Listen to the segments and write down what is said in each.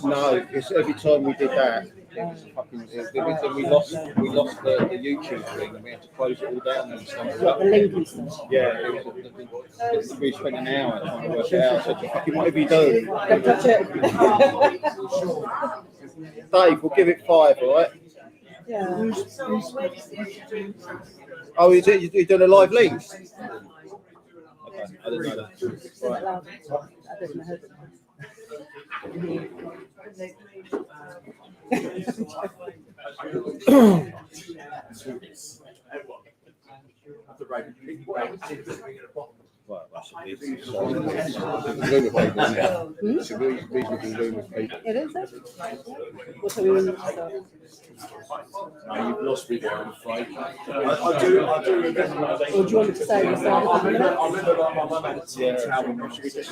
No, because every time we did that, it was fucking. We lost the YouTube thing, and we had to close it all down and stuff. The link and stuff. Yeah, we spent an hour trying to work it out. So fucking whatever you do, Don't touch it. Dave, we'll give it 5, all right? Yeah. Oh, you're doing a live link? Okay, I didn't know that. Right. I don't know how to. Well, that's a reasonable room of people. It is, it? What are we going to start? You've lost me there, I'm afraid. I do remember. Or do you want me to say we started I remember like my mum had a tea towel when she was just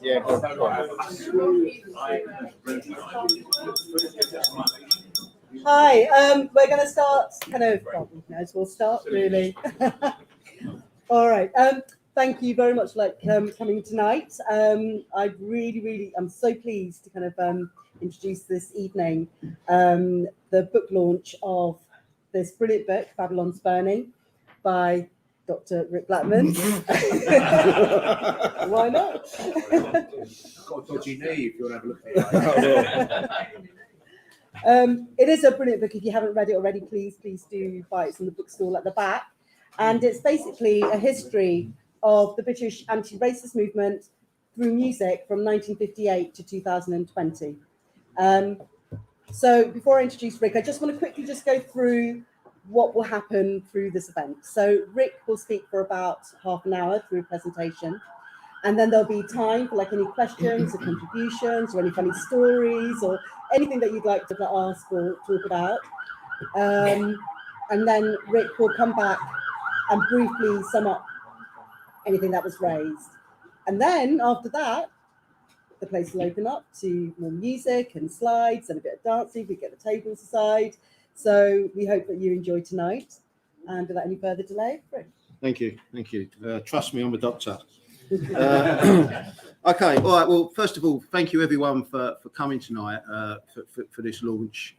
Yeah, Hi, we're going to start we'll start really. All right. Thank you very much for coming tonight. I'm so pleased to kind of introduce this evening the book launch of this brilliant book, Babylon's Burning, by Dr. Rick Blackman. Why not? got a dodgy knee if you want to have a look at it. It is a brilliant book. If you haven't read it already, please do buy it. It's in the bookstall at the back. And it's basically a history of the British anti-racist movement through music from 1958 to 2020. So before I introduce Rick, I just want to quickly just go through what will happen through this event. So Rick will speak for about half an hour through a presentation. And then there'll be time for any questions or contributions or any funny stories or anything that you'd like to ask or talk about. And then Rick will come back and briefly sum up anything that was raised. And then after that, the place will open up to more music and slides and a bit of dancing. We get the tables aside. So we hope that you enjoy tonight. And without any further delay, Rick. Thank you. Trust me, I'm a doctor. Okay, all right. Well, first of all, thank you everyone for coming tonight for this launch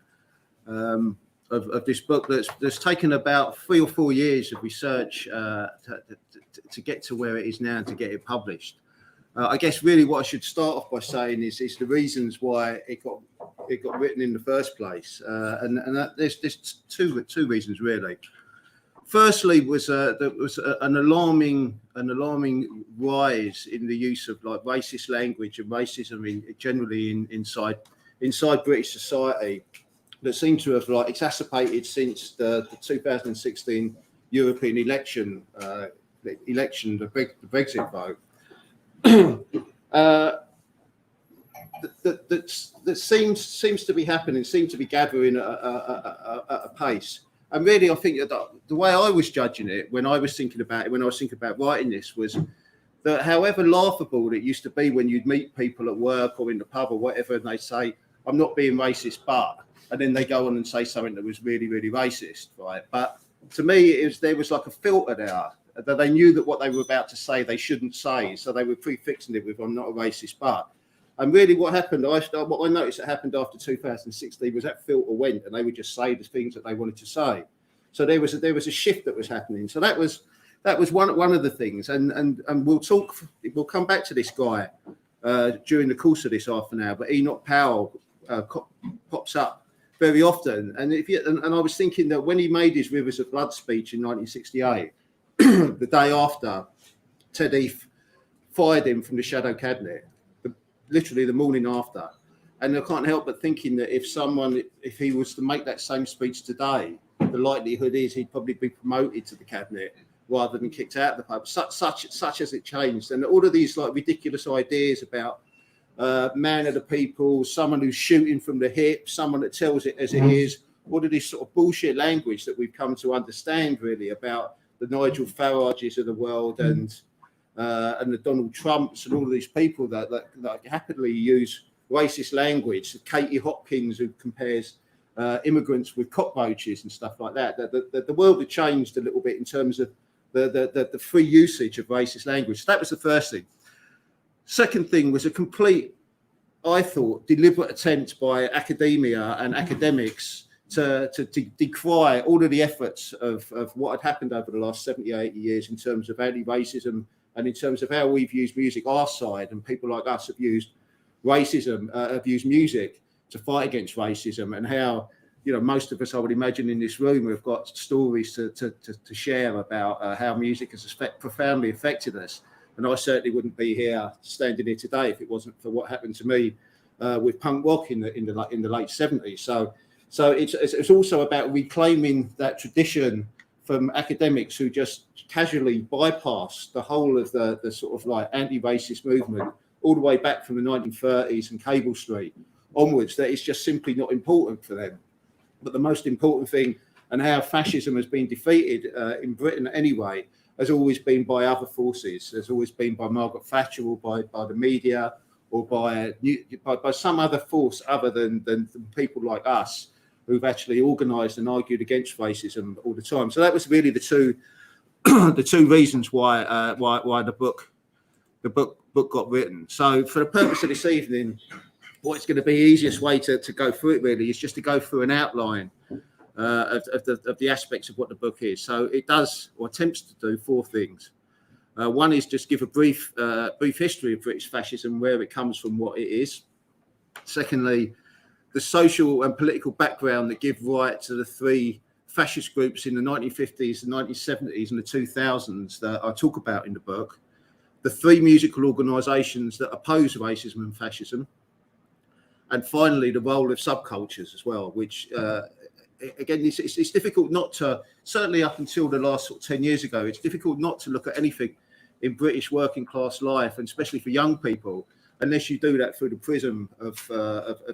of this book that's taken about 3 or 4 years of research to get to where it is now and to get it published. I guess really what I should start off by saying is the reasons why it got written in the first place, and that there's two reasons really. Firstly, there was an alarming rise in the use of racist language and racism generally inside British society that seemed to have exacerbated since the 2016 European election, the Brexit vote. That seems to be happening, seems to be gathering at a pace. And really, I think that the way I was judging it when I was thinking about writing this was that however laughable it used to be when you'd meet people at work or in the pub or whatever, and they say, I'm not being racist, but, and then they go on and say something that was really, really racist, right? But to me, there was like a filter there that they knew that what they were about to say, they shouldn't say. So they were prefixing it with, I'm not a racist, but. And really what happened, what I noticed that happened after 2016 was that filter went and they would just say the things that they wanted to say. So there was a shift that was happening. So that was one of the things. And we'll come back to this guy during the course of this half an hour, but Enoch Powell pops up very often. And I was thinking that when he made his Rivers of Blood speech in 1968, the day after Ted Heath fired him from the Shadow Cabinet, literally the morning after. And I can't help but thinking that if he was to make that same speech today, the likelihood is he'd probably be promoted to the cabinet rather than kicked out of the pub. Such as it changed. And all of these ridiculous ideas about man of the people, someone who's shooting from the hip, someone that tells it as it is, all of this sort of bullshit language that we've come to understand really about the Nigel Farages of the world and the Donald Trumps and all of these people that happily use racist language. Katie Hopkins, who compares immigrants with cockroaches and stuff like that. The world had changed a little bit in terms of the free usage of racist language. So that was the first thing. Second thing was a complete, I thought, deliberate attempt by academia and academics to decry all of the efforts of what had happened over the last 70, 80 years in terms of anti-racism and in terms of how we've used music, our side, and people like us have used racism, have used music to fight against racism, and how, you know, most of us, I would imagine, in this room have got stories to share about how music has profoundly affected us. And I certainly wouldn't be here standing here today if it wasn't for what happened to me with punk rock in the late 70s. So it's also about reclaiming that tradition from academics who just casually bypass the whole of the sort of like anti-racist movement all the way back from the 1930s and Cable Street onwards, that it's just simply not important for them. But the most important thing, and how fascism has been defeated in Britain anyway, has always been by other forces. Has always been by Margaret Thatcher, or by the media, or by some other force other than people like us, who've actually organised and argued against racism all the time. So that was really the two reasons why the book got written. So for the purpose of this evening, what's going to be the easiest way to go through it really is just to go through an outline of the aspects of what the book is. So it does, or attempts to do, four things. One is just give a brief history of British fascism, where it comes from, what it is. Secondly, the social and political background that give right to the three fascist groups in the 1950s, the 1970s and the 2000s that I talk about in the book. The three musical organisations that oppose racism and fascism. And finally, the role of subcultures as well, which, again, it's difficult not to, certainly up until the last sort of 10 years ago, it's difficult not to look at anything in British working class life, and especially for young people, unless you do that through the prism of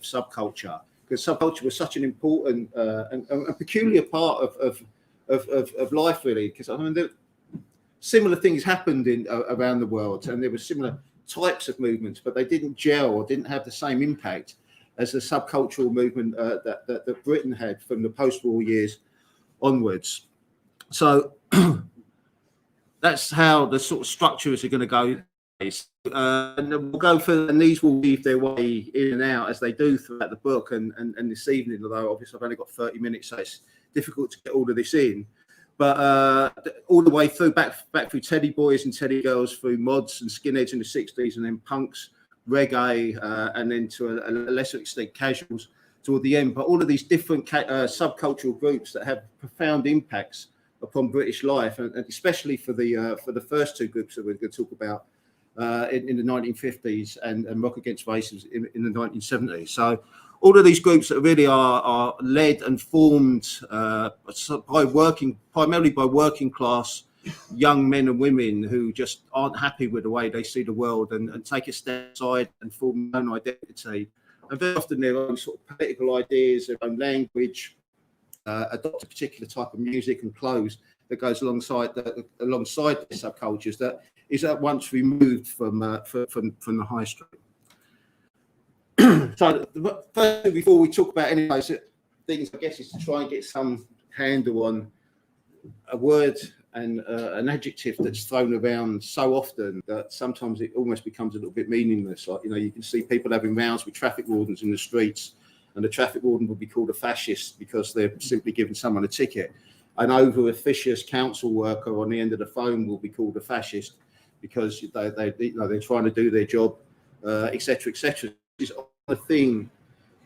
subculture, because subculture was such an important and peculiar part of life, really. Because I mean, similar things happened around the world, and there were similar types of movements, but they didn't gel or didn't have the same impact as the subcultural movement that Britain had from the post-war years onwards. So that's how the sort of structures are going to go. And we'll go through, and these will weave their way in and out as they do throughout the book. And this evening, although obviously I've only got 30 minutes, so it's difficult to get all of this in. But all the way through, back through Teddy Boys and Teddy Girls, through mods and skinheads in the 60s, and then punks, reggae, and then to a lesser extent casuals toward the end. But all of these different subcultural groups that have profound impacts upon British life, and especially for the first two groups that we're going to talk about in the 1950s and Rock Against Racism in the 1970s. So all of these groups that really are led and formed primarily by working class young men and women who just aren't happy with the way they see the world, and take a step aside and form their own identity. And very often their own sort of political ideas, their own language, adopt a particular type of music and clothes that goes alongside the subcultures that is at once removed from the high street. So the first thing before we talk about any of those things, I guess, is to try and get some handle on a word and an adjective that's thrown around so often that sometimes it almost becomes a little bit meaningless. Like, you know, you can see people having rows with traffic wardens in the streets, and the traffic warden would be called a fascist because they're simply giving someone a ticket. An over-officious council worker on the end of the phone will be called a fascist because they're trying to do their job, etc., etc. It's a thing,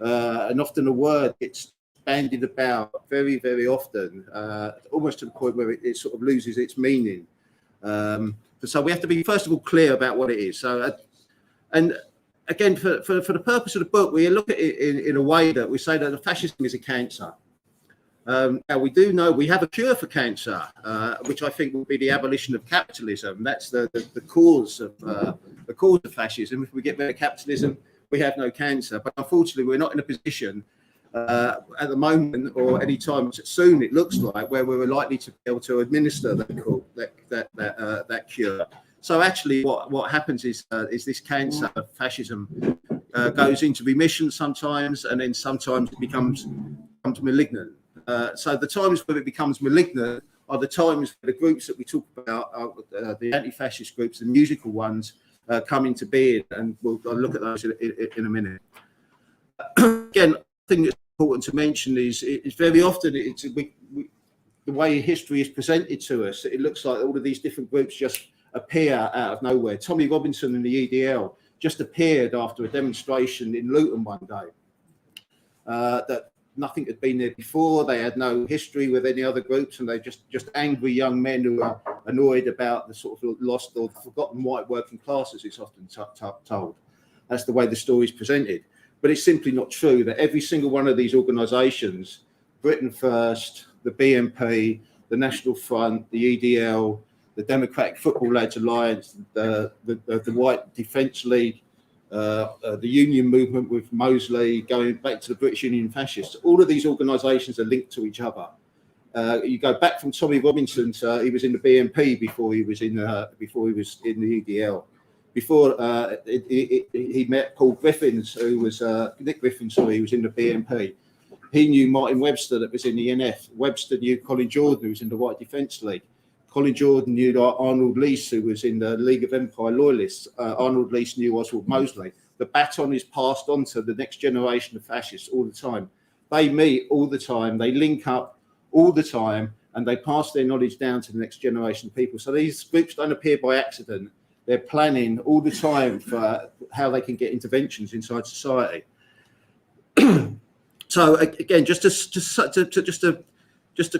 and often a word gets bandied about very, very often, almost to the point where it sort of loses its meaning. So we have to be, first of all, clear about what it is. So, and again, for the purpose of the book, we look at it in a way that we say that the fascism is a cancer. Now we do know we have a cure for cancer, which I think will be the abolition of capitalism. That's the cause of fascism. If we get rid of capitalism, we have no cancer. But unfortunately, we're not in a position at the moment, or any time soon, it looks like, where we're likely to be able to administer that cure. So actually, what happens is this cancer of fascism goes into remission sometimes, and then sometimes it becomes malignant. So the times where it becomes malignant are the times where the groups that we talk about, the anti-fascist groups, the musical ones, come into being, and I'll look at those in a minute. Again, the thing that's important to mention is very often the way history is presented to us, it looks like all of these different groups just appear out of nowhere. Tommy Robinson and the EDL just appeared after a demonstration in Luton one day. That nothing had been there before. They had no history with any other groups, and they just angry young men who are annoyed about the sort of lost or forgotten white working class, as it's often told. That's the way the story is presented. But it's simply not true that every single one of these organisations, Britain First, the BNP, the National Front, the EDL, the Democratic Football Lads Alliance, the White Defence League, the union movement with Mosley, going back to the British Union Fascists, all of these organisations are linked to each other. You go back from Tommy Robinson to he was in the BNP before he was in the EDL. Before he met Paul Griffins, who was Nick Griffins, sorry, who was in the BNP. He knew Martin Webster, that was in the NF. Webster knew Colin Jordan, who was in the White Defence League. Colin Jordan knew Arnold Leese, who was in the League of Empire Loyalists. Arnold Leese knew Oswald Mosley. The baton is passed on to the next generation of fascists all the time. They meet all the time, they link up all the time, and they pass their knowledge down to the next generation of people. So these groups don't appear by accident. They're planning all the time for how they can get interventions inside society. So again, just to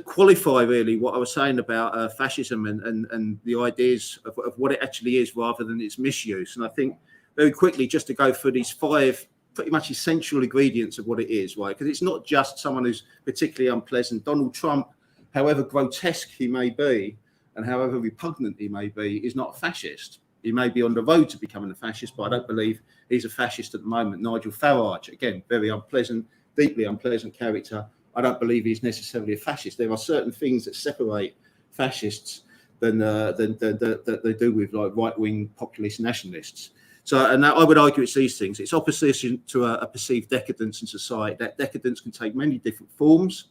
qualify really what I was saying about fascism and the ideas of what it actually is rather than its misuse. And I think very quickly, just to go through these 5 pretty much essential ingredients of what it is, right? Because it's not just someone who's particularly unpleasant. Donald Trump, however grotesque he may be and however repugnant he may be, is not a fascist. He may be on the road to becoming a fascist, but I don't believe he's a fascist at the moment. Nigel Farage, again, very unpleasant, deeply unpleasant character. I don't believe he's necessarily a fascist. There are certain things that separate fascists than they do with like right-wing populist nationalists. So, and I would argue it's these things. It's opposition to a perceived decadence in society. That decadence can take many different forms,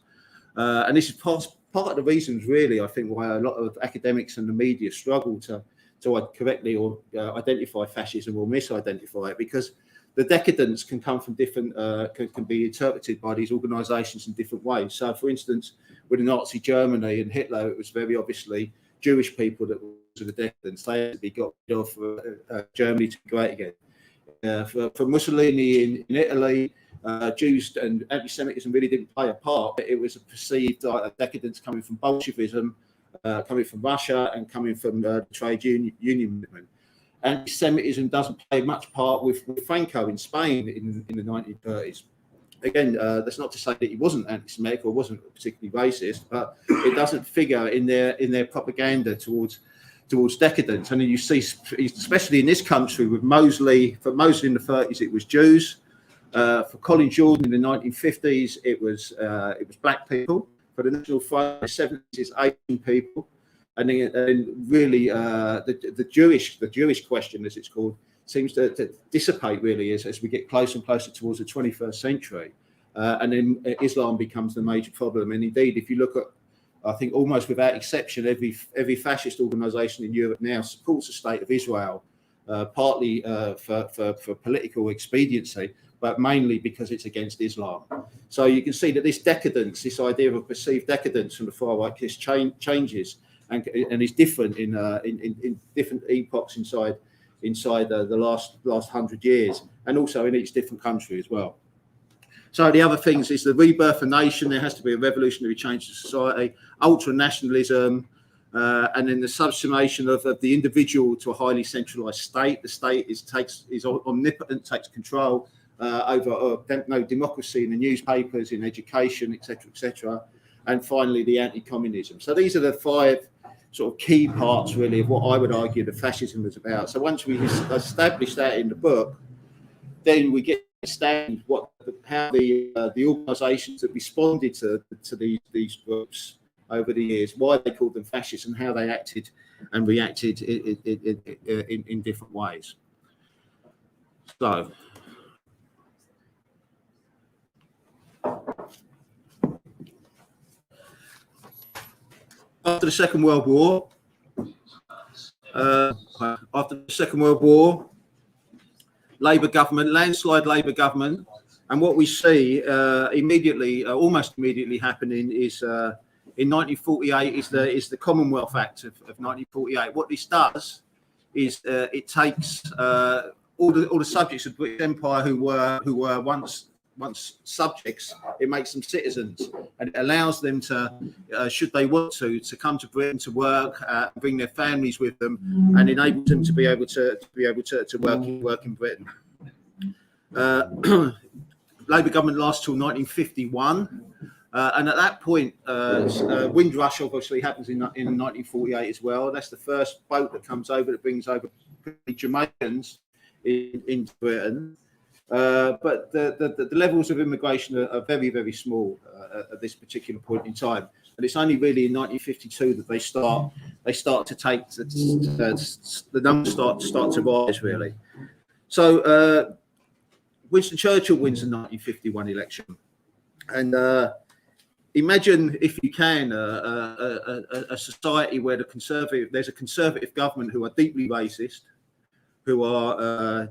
and this is part of the reasons, really, I think, why a lot of academics and the media struggle to correctly or identify fascism or misidentify it, because the decadence can come from different, can be interpreted by these organisations in different ways. So, for instance, with Nazi Germany and Hitler, it was very obviously Jewish people that were the decadence. They had to be got rid of for Germany to be great again. For Mussolini in Italy, Jews and anti-Semitism really didn't play a part. It was a perceived decadence coming from Bolshevism, coming from Russia, and coming from the trade union movement. Anti-Semitism doesn't play much part with Franco in Spain in the 1930s. Again, that's not to say that he wasn't anti-Semitic or wasn't particularly racist, but it doesn't figure in their propaganda towards decadence. And then you see, especially in this country, with Mosley, for Mosley in the 30s, it was Jews. For Colin Jordan in the 1950s, it was black people. For the National Front in the 70s, it's Asian people. And then really the Jewish question, as it's called, seems to dissipate really as we get closer and closer towards the 21st century. And then Islam becomes the major problem. And indeed, if you look at, I think almost without exception, every fascist organisation in Europe now supports the state of Israel, partly for political expediency, but mainly because it's against Islam. So you can see that this decadence, this idea of a perceived decadence from the far right, changes and is different in different epochs inside the last 100 years, and also in each different country as well. So the other things is the rebirth of nation. There has to be a revolutionary change to society, ultra-nationalism, and then the subsumation of the individual to a highly centralised state. The state is omnipotent, takes control over democracy in the newspapers, in education, etc., etc. And finally, the anti-communism. So these are the 5 sort of key parts, really, of what I would argue the fascism is about. So once we establish that in the book, then we get to understand how the organisations that responded to these groups over the years, why they called them fascists, and how they acted and reacted in different ways. So. After the Second World War, Labour government, landslide Labour government, and what we see almost immediately happening is in 1948 is the Commonwealth Act of 1948. What this does is it takes all the subjects of the British Empire who were once subjects, it makes them citizens, and it allows them to, should they want to come to Britain to work, bring their families with them, and enables them to be able to work in Britain. Labour government lasts till 1951, and at that point, Windrush obviously happens in 1948 as well. That's the first boat that comes over that brings over Jamaicans into Britain. But the levels of immigration are very, very small at this particular point in time, and it's only really in 1952 that they start to take the numbers start to rise really. So Winston Churchill wins the 1951 election, and imagine, if you can, a society where there's a conservative government who are deeply racist, who are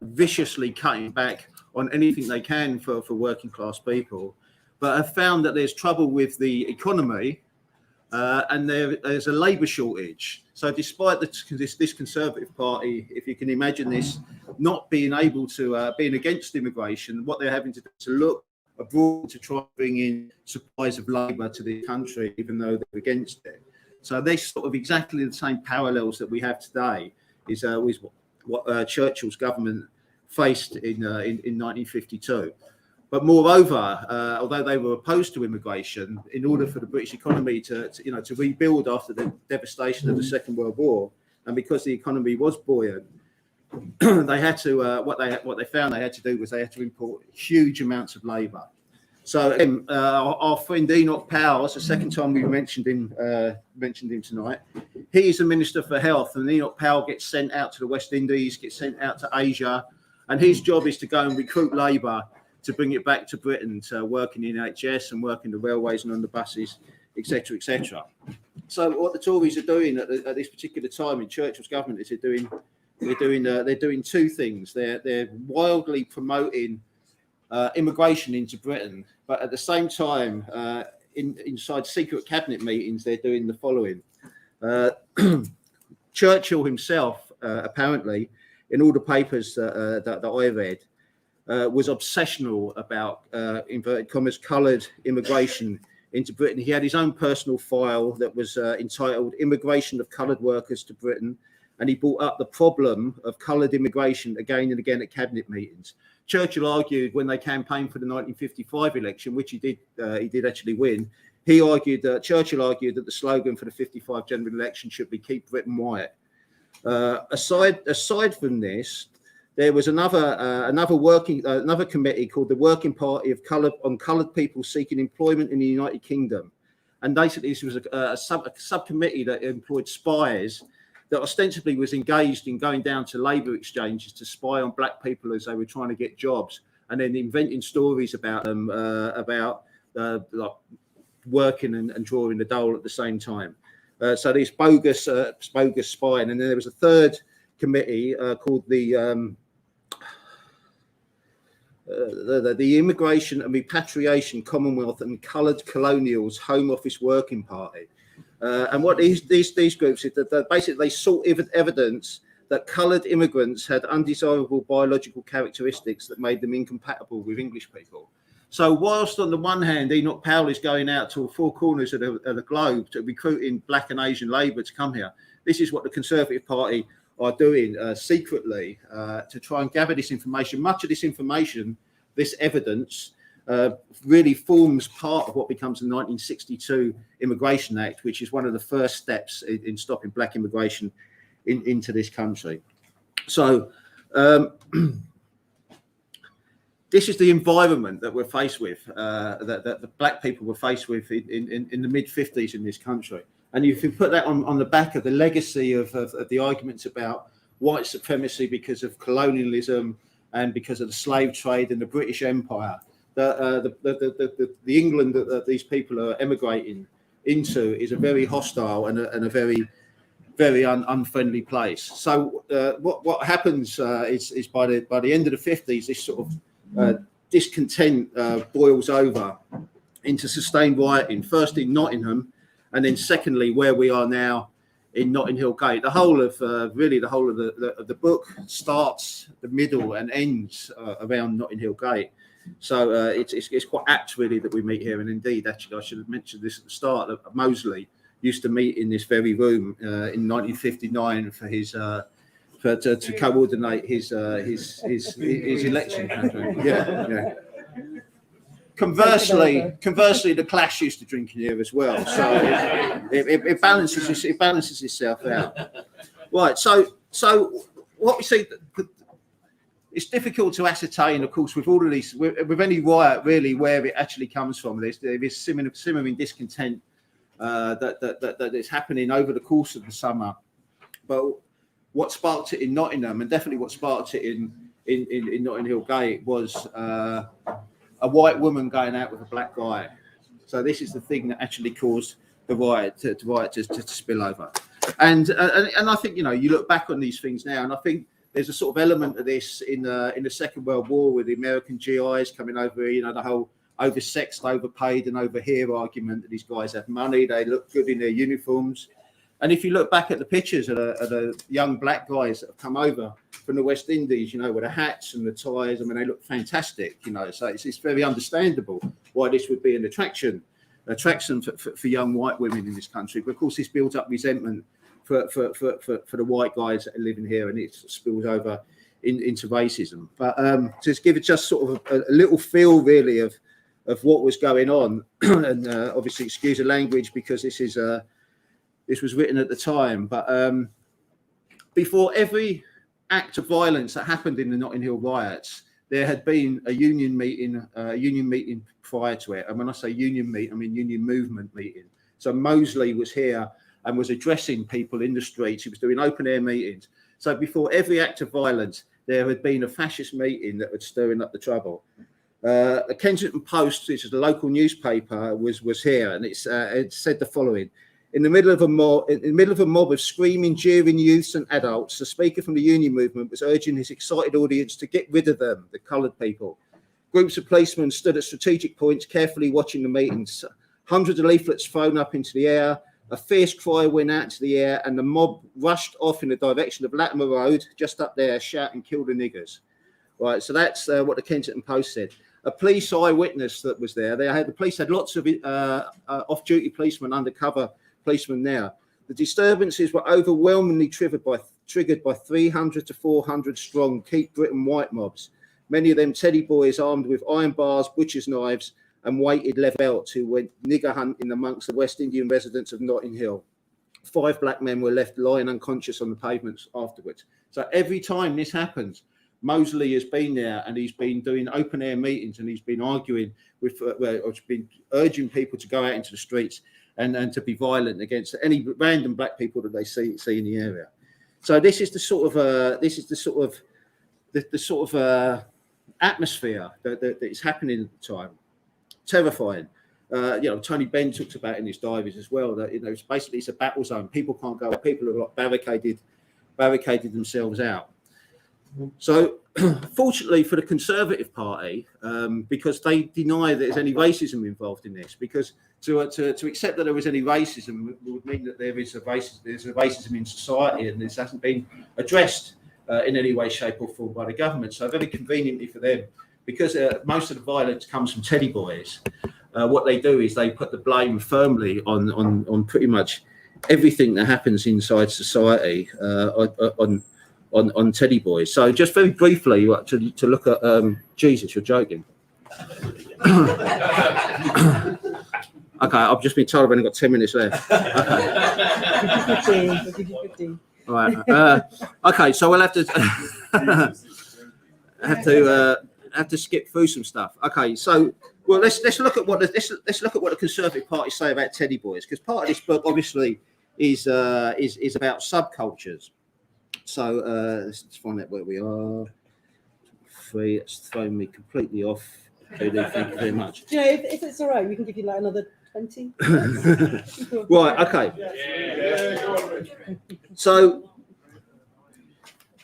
viciously cutting back on anything they can for working class people, but have found that there's trouble with the economy, and there's a labour shortage. So despite this Conservative Party, if you can imagine this, not being able to, being against immigration, what they're having to do is to look abroad to try and bring in supplies of labour to the country, even though they're against it. So this sort of exactly the same parallels that we have today is what Churchill's government faced in 1952. But moreover, although they were opposed to immigration, in order for the British economy to rebuild after the devastation of the Second World War, and because the economy was buoyant, they had to what they found they had to do was they had to import huge amounts of labour. So our friend Enoch Powell, it's the second time we mentioned him tonight. He is the Minister for Health, and Enoch Powell gets sent out to the West Indies, gets sent out to Asia, and his job is to go and recruit labour to bring it back to Britain to work in the NHS and work in the railways and on the buses, etc., etc. So what the Tories are doing at this particular time in Churchill's government is they're doing two things. They're wildly promoting immigration into Britain, but at the same time, inside secret cabinet meetings, they're doing the following. Churchill himself, apparently, in all the papers that I read, was obsessional about inverted commas coloured immigration into Britain. He had his own personal file that was entitled "Immigration of Coloured Workers to Britain," and he brought up the problem of coloured immigration again and again at cabinet meetings. Churchill argued when they campaigned for the 1955 election, which he did actually win. Churchill argued that the slogan for the 55 general election should be "Keep Britain White." Aside from this, there was another committee called the Working Party of Coloured People Seeking Employment in the United Kingdom, and basically this was a subcommittee that employed spies that ostensibly was engaged in going down to labour exchanges to spy on black people as they were trying to get jobs, and then inventing stories about them, like working and drawing the dole at the same time. So these bogus spying, and then there was a third committee called the Immigration and Repatriation Commonwealth and Coloured Colonials Home Office Working Party. And what these groups did, that basically they sought evidence that coloured immigrants had undesirable biological characteristics that made them incompatible with English people. So whilst on the one hand, Enoch Powell is going out to all four corners of the globe to recruiting black and Asian labour to come here, this is what the Conservative Party are doing secretly to try and gather this information. Much of this information, this evidence, really forms part of what becomes the 1962 Immigration Act, which is one of the first steps in stopping black immigration into this country. So this is the environment that we're faced with, that the black people were faced with in the mid-50s in this country. And if you put that on the back of the legacy of the arguments about white supremacy because of colonialism and because of the slave trade and the British Empire, the England that these people are emigrating into is a very hostile and a very unfriendly place. So what happens is by the end of the 50s, this sort of discontent boils over into sustained rioting, first in Nottingham, and then secondly where we are now in Notting Hill Gate. The whole of the book starts, the middle, and ends around Notting Hill Gate. So it's quite apt really that we meet here. And indeed, actually, I should have mentioned this at the start. That Mosley used to meet in this very room in 1959 for his to coordinate his election campaign. Yeah. Conversely, the Clash used to drink in here as well, so it balances itself out. Right. So what we see, it's difficult to ascertain, of course, with all of these, with any riot really, where it actually comes from. There is simmering discontent that is happening over the course of the summer. But what sparked it in Nottingham, and definitely what sparked it in Notting Hill Gate, was a white woman going out with a black guy. So this is the thing that actually caused the riot to spill over. And I think, you look back on these things now, and I think there's a sort of element of this in the Second World War with the American GIs coming over, the whole oversexed, overpaid and over here argument that these guys have money, they look good in their uniforms. And if you look back at the pictures of the young black guys that have come over from the West Indies, with the hats and the ties, I mean, they look fantastic, so it's very understandable why this would be an attraction for young white women in this country. But of course, this builds up resentment for the white guys that are living here, and it spills over into racism. But to give it just sort of a little feel, really, of what was going on, and obviously excuse the language because this was written at the time, but before every act of violence that happened in the Notting Hill riots, there had been a union meeting prior to it. And when I say union meeting, I mean union movement meeting. So Mosley was here and was addressing people in the streets. He was doing open air meetings. So before every act of violence, there had been a fascist meeting that was stirring up the trouble. The Kensington Post, which is a local newspaper, was here, and it said the following: in the middle of a mob of screaming, jeering youths and adults, the speaker from the union movement was urging his excited audience to get rid of them, the coloured people. Groups of policemen stood at strategic points, carefully watching the meetings. Hundreds of leaflets thrown up into the air. A fierce cry went out into the air, and the mob rushed off in the direction of Latimer Road, just up there, shouting, "Kill the niggers." Right, so that's what the Kensington Post said. A police eyewitness that was there. The police had lots of off-duty policemen, undercover policemen now. The disturbances were overwhelmingly triggered by 300 to 400 strong Keep Britain white mobs, many of them teddy boys armed with iron bars, butcher's knives and weighted leather belts, who went nigger hunting amongst the West Indian residents of Notting Hill. 5 black men were left lying unconscious on the pavements afterwards. So every time this happens, Mosley has been there, and he's been doing open air meetings, and he's been arguing with, been urging people to go out into the streets and to be violent against any random black people that they see in the area. So this is the sort of atmosphere that is happening at the time. Terrifying. Tony Benn talks about in his diaries as well that it's a battle zone. People can't go. People are like barricaded themselves out. So, fortunately for the Conservative Party, because they deny that there's any racism involved in this, because to accept that there was any racism would mean that there's a racism in society, and this hasn't been addressed in any way, shape, or form by the government. So, very conveniently for them, because most of the violence comes from teddy boys, what they do is they put the blame firmly on pretty much everything that happens inside society on teddy boys. So just very briefly to look at Jesus, you're joking. Okay, I've just been told I've only got 10 minutes left. Okay. 15. All right. Okay, so we'll have to skip through some stuff. Okay, so let's look at what the Conservative Party say about teddy boys, because part of this book obviously is about subcultures. So let's find out where we are. 3, it's thrown me completely off. Thank you very much. Do you know, if it's all right, we can give you like another 20. Right, okay. So,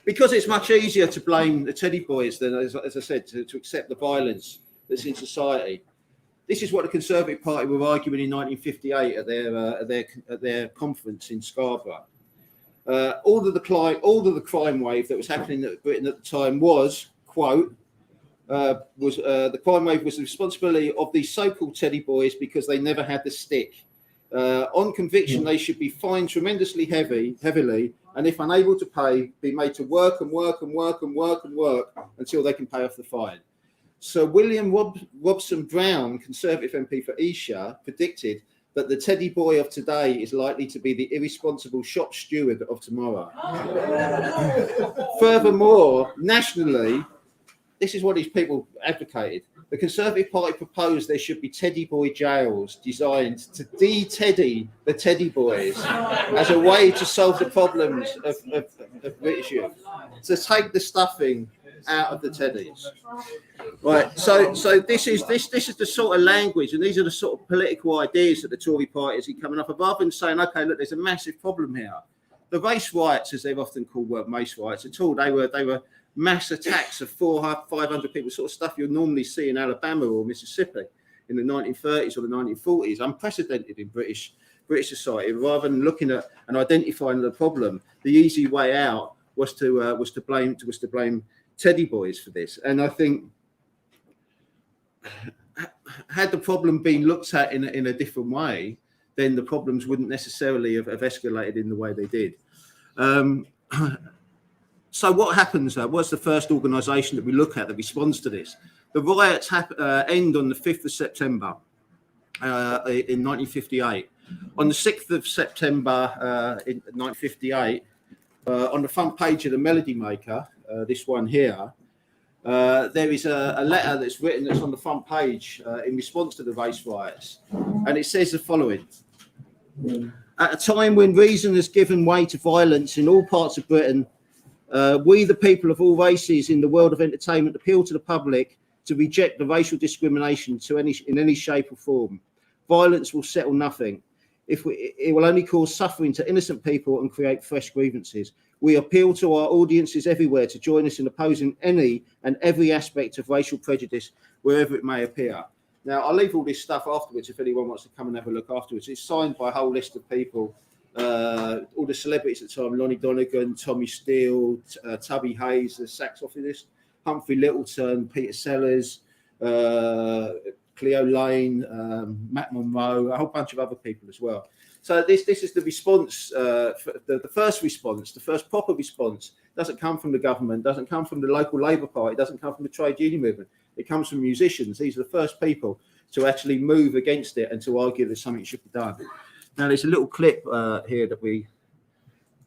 because it's much easier to blame the teddy boys than, as I said, to accept the violence that's in society, this is what the Conservative Party were arguing in 1958 at their conference in Scarborough. All of the crime wave that was happening in Britain at the time was, quote, the crime wave was the responsibility of these so-called teddy boys because they never had the stick. On conviction, they should be fined tremendously heavily, and if unable to pay, be made to work and work and work and work and work until they can pay off the fine. Sir William Robson Brown, Conservative MP for Esher, predicted that the teddy boy of today is likely to be the irresponsible shop steward of tomorrow. Furthermore, nationally, this is what these people advocated. The Conservative Party proposed there should be teddy boy jails designed to de-teddy the teddy boys as a way to solve the problems of British youth, to take the stuffing out of the teddies. Right. So this is the sort of language, and these are the sort of political ideas that the Tory party is coming up above and saying, okay, look, there's a massive problem here. The race riots, as they're often called, weren't race riots at all. They were mass attacks of 400, 500 people, sort of stuff you'll normally see in Alabama or Mississippi in the 1930s or the 1940s, unprecedented in British society. Rather than looking at and identifying the problem, the easy way out was to blame teddy boys for this. And I think, had the problem been looked at in a different way, then the problems wouldn't necessarily have escalated in the way they did. So what happens? What's the first organisation that we look at that responds to this? The riots end on the 5th of September in 1958. On the 6th of September in 1958, on the front page of the Melody Maker, this one here, there is a letter that's written that's on the front page in response to the race riots. And it says the following. At a time when reason has given way to violence in all parts of Britain, we, the people of all races in the world of entertainment, appeal to the public to reject the racial discrimination in any shape or form. Violence will settle nothing. It will only cause suffering to innocent people and create fresh grievances. We appeal to our audiences everywhere to join us in opposing any and every aspect of racial prejudice, wherever it may appear. Now, I'll leave all this stuff afterwards if anyone wants to come and have a look afterwards. It's signed by a whole list of people. All the celebrities at the time: Lonnie Donegan, Tommy Steele, Tubby Hayes, the saxophonist, Humphrey Littleton, Peter Sellers, Cleo Lane, Matt Monroe, a whole bunch of other people as well. So this is the response, the first response, the first proper response. Doesn't come from the government, doesn't come from the local Labour Party, doesn't come from the trade union movement. It comes from musicians. These are the first people to actually move against it and to argue that something should be done. Now, there's a little clip here that we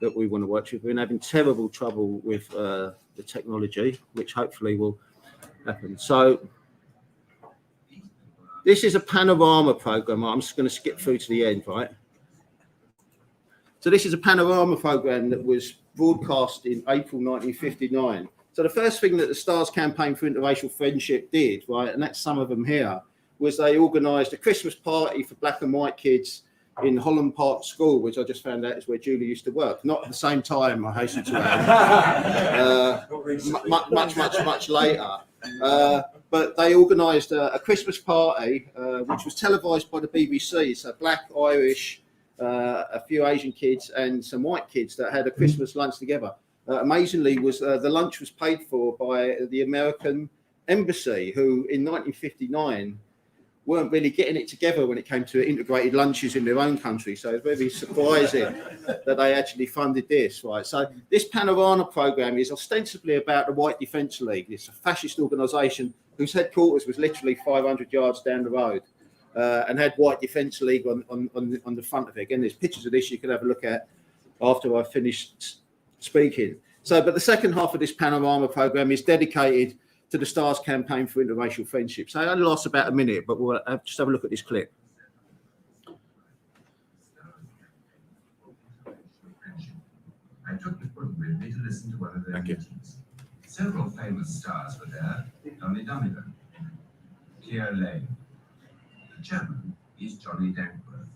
want to watch. We've been having terrible trouble with the technology, which hopefully will happen. So this is a panorama program. I'm just going to skip through to the end, right? So this is a panorama program that was broadcast in April 1959. So the first thing that the Stars Campaign for Interracial Friendship did, right, and that's some of them here, was they organised a Christmas party for black and white kids in Holland Park School, which I just found out is where Julie used to work. Not at the same time, I hasten to add. Much later. But they organised a Christmas party, which was televised by the BBC. So black, Irish, a few Asian kids and some white kids that had a Christmas lunch together. Amazingly, the lunch was paid for by the American Embassy, who in 1959 weren't really getting it together when it came to integrated lunches in their own country. So it's very surprising that they actually funded this, right? So this Panorama program is ostensibly about the White Defence League. It's a fascist organisation whose headquarters was literally 500 yards down the road, and had White Defence League on the front of it. Again, there's pictures of this you can have a look at after I've finished speaking. So, but the second half of this Panorama program is dedicated to the Stars Campaign for Interracial Friendship. So it only lasts about a minute, but we'll just have a look at this clip. I took the book with me to listen to one of their meetings. Several famous stars were there. Donny Donegan, Cleo Lane, a German, is Johnny Dankworth?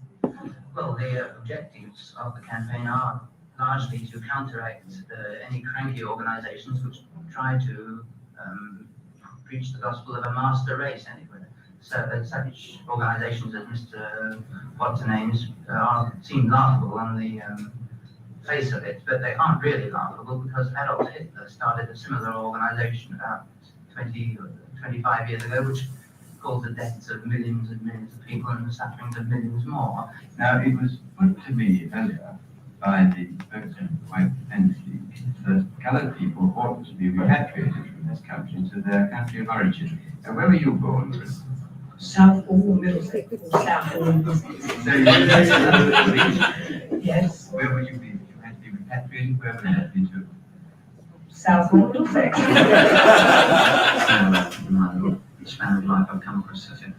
Well, the objectives of the campaign are largely to counteract any cranky organisations which try to preach the gospel of a master race anywhere. So such organisations as Mr. What's-her-names seem laughable on the face of it, but they aren't really laughable because Adolf Hitler started a similar organisation about 20 or 25 years ago, which caused the deaths of millions and millions of people and the sufferings of millions more. Now, it was put to me earlier by the spokesman of the White Defence League that coloured people ought to be repatriated from this country to their country of origin. And where were you born, Chris? Southall, Middlesex, Southall. So you were Yes, where would you be? If you had to be repatriated, where would that be to? Southall, Middlesex. In my span of life, I've come across such a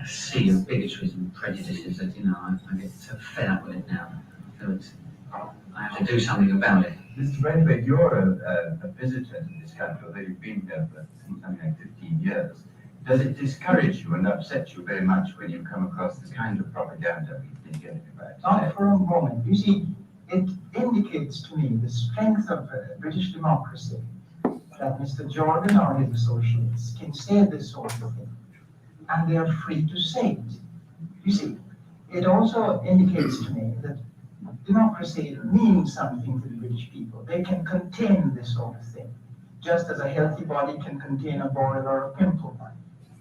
sea of bigotries and prejudices that, you know, I get so fed up with it now. So I have to do something about it. Mr. Braithwaite, you're a visitor to this country, although you've been here for something like 15 years. Does it discourage you and upset you very much when you come across the kind of propaganda we've been getting about today? Not for a moment. You see, it indicates to me the strength of British democracy that Mr. Jordan or his associates can say this sort of thing, and they are free to say it. You see, it also indicates to me that democracy means something to the British people. They can contain this sort of thing, just as a healthy body can contain a boil or a pimple.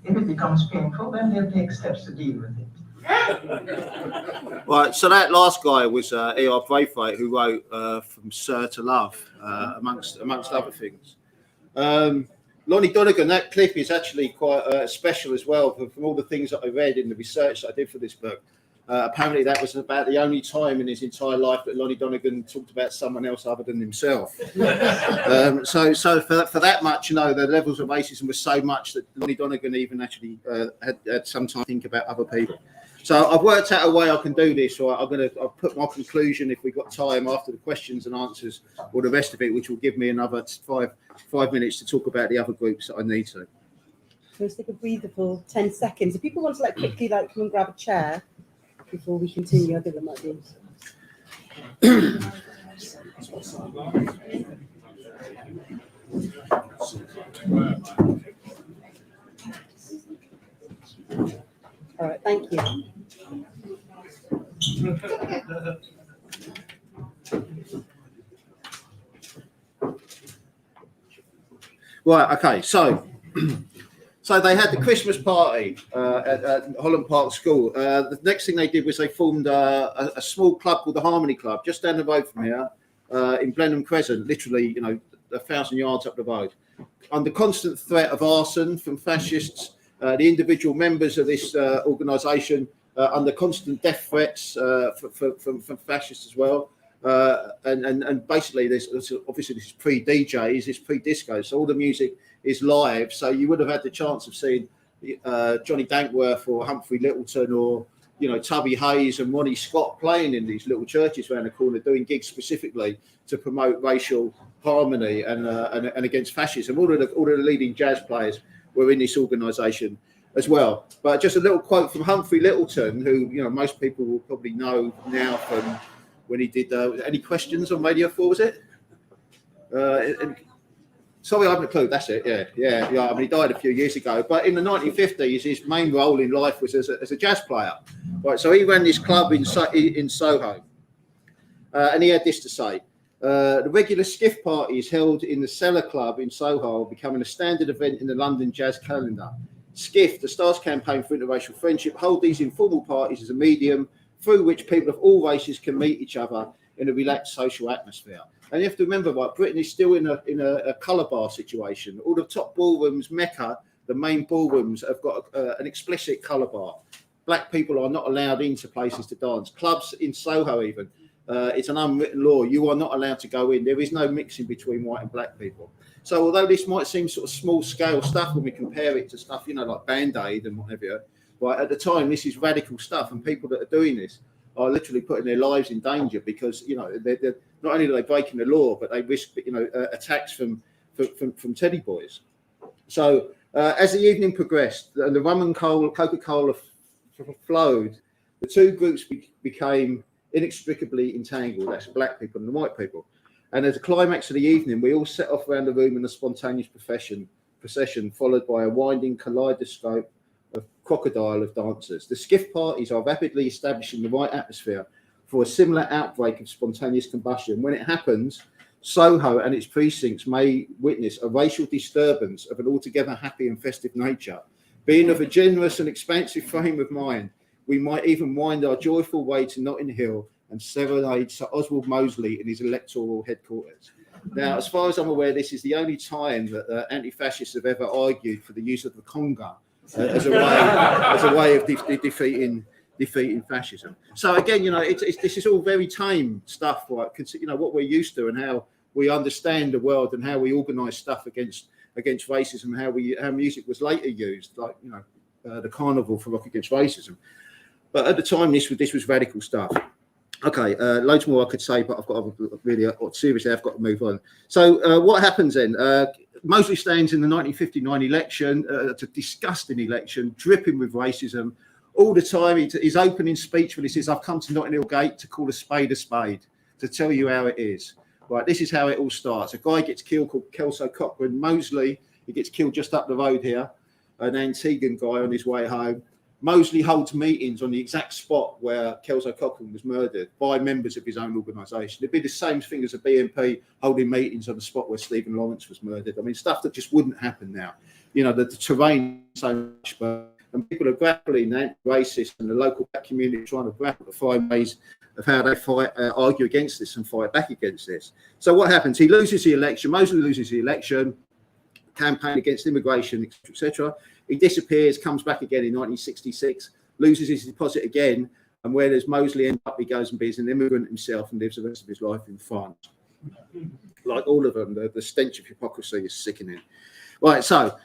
If it becomes painful, then they'll take steps to deal with it. Right, so that last guy was E.R. Braithwaite, who wrote From Sir to Love, amongst other things. Lonnie Donegan, that clip is actually quite special as well from all the things that I read in the research that I did for this book. Apparently that was about the only time in his entire life that Lonnie Donegan talked about someone else other than himself. So for that much, you know, the levels of racism was so much that Lonnie Donegan even actually had some time to think about other people. So I've worked out a way I can do this. So I'll put my conclusion, if we've got time, after the questions and answers or the rest of it, which will give me another five minutes to talk about the other groups that I need to. Let's take a breather for 10 seconds. If people want to quickly come and grab a chair before we continue, I think that might be. All right, thank you. Right, okay, so they had the Christmas party at Holland Park School. The next thing they did was they formed a small club called the Harmony Club, just down the road from here, in Blenheim Crescent, literally, 1,000 yards up the road. Under constant threat of arson from fascists, the individual members of this organisation under constant death threats from fascists as well. And basically, obviously this is pre-DJs, it's pre-disco, so all the music is live. So you would have had the chance of seeing Johnny Dankworth or Humphrey Littleton or Tubby Hayes and Ronnie Scott playing in these little churches around the corner, doing gigs specifically to promote racial harmony and against fascism. All of the leading jazz players were in this organisation as well. But just a little quote from Humphrey Littleton, who most people will probably know now from when he did. Any questions on Radio 4? Was it? Sorry, I haven't a clue. That's it. Yeah. I mean, he died a few years ago. But in the 1950s, his main role in life was as a jazz player. Right. So he ran this club in Soho, and he had this to say. The regular skiff parties held in the Cellar Club in Soho are becoming a standard event in the London jazz calendar. Skiff, the Stars campaign for interracial friendship, hold these informal parties as a medium through which people of all races can meet each other in a relaxed social atmosphere. And you have to remember, right, Britain is still in a colour bar situation. All the top ballrooms, Mecca, the main ballrooms have got an explicit colour bar. Black people are not allowed into places to dance. Clubs in Soho even. It's an unwritten law. You are not allowed to go in. There is no mixing between white and black people. So although this might seem sort of small scale stuff when we compare it to stuff, like Band-Aid and whatever, right, at the time, this is radical stuff. And people that are doing this are literally putting their lives in danger because, they're not only are they breaking the law, but they risk, attacks from teddy boys. So as the evening progressed, the rum and Coca-Cola flowed, the two groups became inextricably entangled. That's black people and the white people. And as a climax of the evening, we all set off around the room in a spontaneous procession, followed by a winding kaleidoscope of crocodile of dancers. The skiff parties are rapidly establishing the right atmosphere for a similar outbreak of spontaneous combustion. When it happens, Soho and its precincts may witness a racial disturbance of an altogether happy and festive nature. Being of a generous and expansive frame of mind, we might even wind our joyful way to Notting Hill and serenade Sir Oswald Mosley in his electoral headquarters. Now, as far as I'm aware, this is the only time that anti-fascists have ever argued for the use of the conga as a way of defeating fascism. So again, this is all very tame stuff, right? What we're used to and how we understand the world and how we organise stuff against racism, how music was later used, like the Carnival for Rock Against Racism. But at the time, this was radical stuff. Okay, loads more I could say, but I've got seriously, I've got to move on. So what happens then? Mosley stands in the 1959 election. It's a disgusting election, dripping with racism. All the time, his opening speech when he says, "I've come to Notting Hill Gate to call a spade, to tell you how it is." Right, this is how it all starts. A guy gets killed called Kelso Cochran. Mosley, he gets killed just up the road here, an Antiguan guy on his way home. Mosley holds meetings on the exact spot where Kelso Cochran was murdered by members of his own organisation. It'd be the same thing as a BNP holding meetings on the spot where Stephen Lawrence was murdered. I mean, stuff that just wouldn't happen now. The terrain is so much, and people are grappling, anti-racist and the local black community trying to grapple to find ways of how they argue against this and fight back against this. So what happens? He loses the election. Mosley loses the election, campaign against immigration, etc. He disappears, comes back again in 1966, loses his deposit again, and where does Mosley end up? He goes and be an immigrant himself and lives the rest of his life in France. Like all of them, the stench of hypocrisy is sickening. Right, so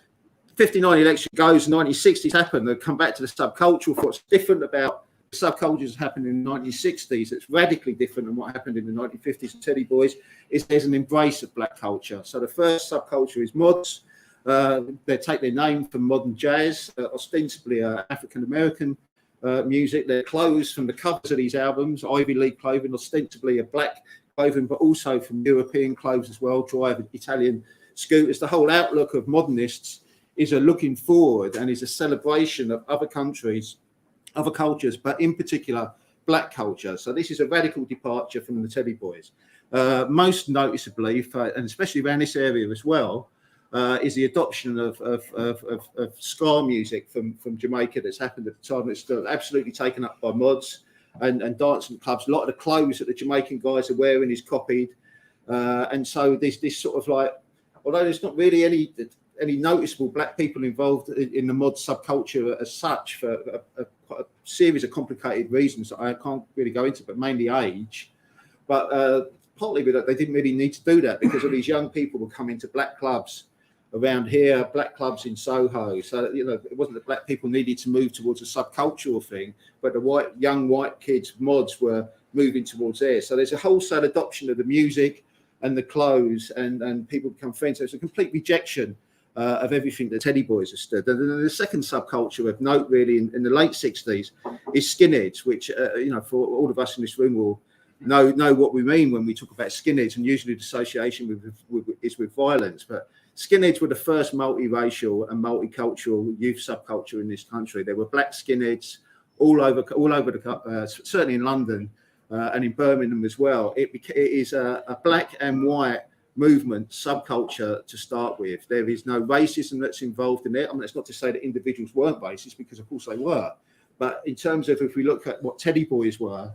59 election goes, 1960s happen. They come back to the subcultural. What's different about the subcultures happened in the 1960s, it's radically different than what happened in the 1950s and Teddy Boys, is there's an embrace of black culture. So the first subculture is mods. They take their name from modern jazz, ostensibly African-American music. Their clothes from the covers of these albums, Ivy League clothing, ostensibly a black clothing, but also from European clothes as well, drive Italian scooters. The whole outlook of modernists is a looking forward and is a celebration of other countries, other cultures, but in particular, black culture. So this is a radical departure from the Teddy Boys. Most noticeably, and especially around this area as well, is the adoption of ska music from Jamaica that's happened at the time. It's still absolutely taken up by mods and dancing clubs. A lot of the clothes that the Jamaican guys are wearing is copied. And so this sort of like, although there's not really any noticeable black people involved in the mod subculture as such for quite a series of complicated reasons that I can't really go into, but mainly age. But partly because they didn't really need to do that because all these young people were coming to black clubs around here, black clubs in Soho. So, it wasn't that black people needed to move towards a subcultural thing, but the young white kids, mods, were moving towards there. So there's a wholesale adoption of the music and the clothes, and people become friends. So it's a complete rejection of everything that Teddy Boys have stood. And then the second subculture of note, really, in the late 60s, is skinheads, which, for all of us in this room will know what we mean when we talk about skinheads, and usually the association is with violence. But skinheads were the first multiracial and multicultural youth subculture in this country. There were black skinheads all over certainly in London and in Birmingham as well. It is a black and white movement subculture to start with. There is no racism that's involved in it. I mean, that's not to say that individuals weren't racist, because of course they were. But in terms of, if we look at what Teddy Boys were,